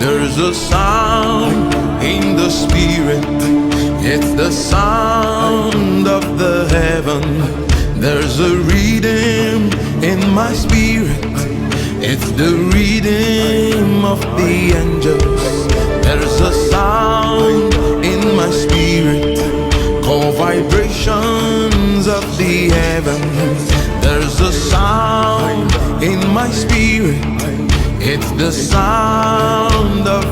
There's a sound in the spirit. It's the sound of the heaven. There's a rhythm in my spirit. It's the rhythm of the angels. There's a sound in my spirit called vibrations of the heavens. There's a sound in my spirit. It's the sound of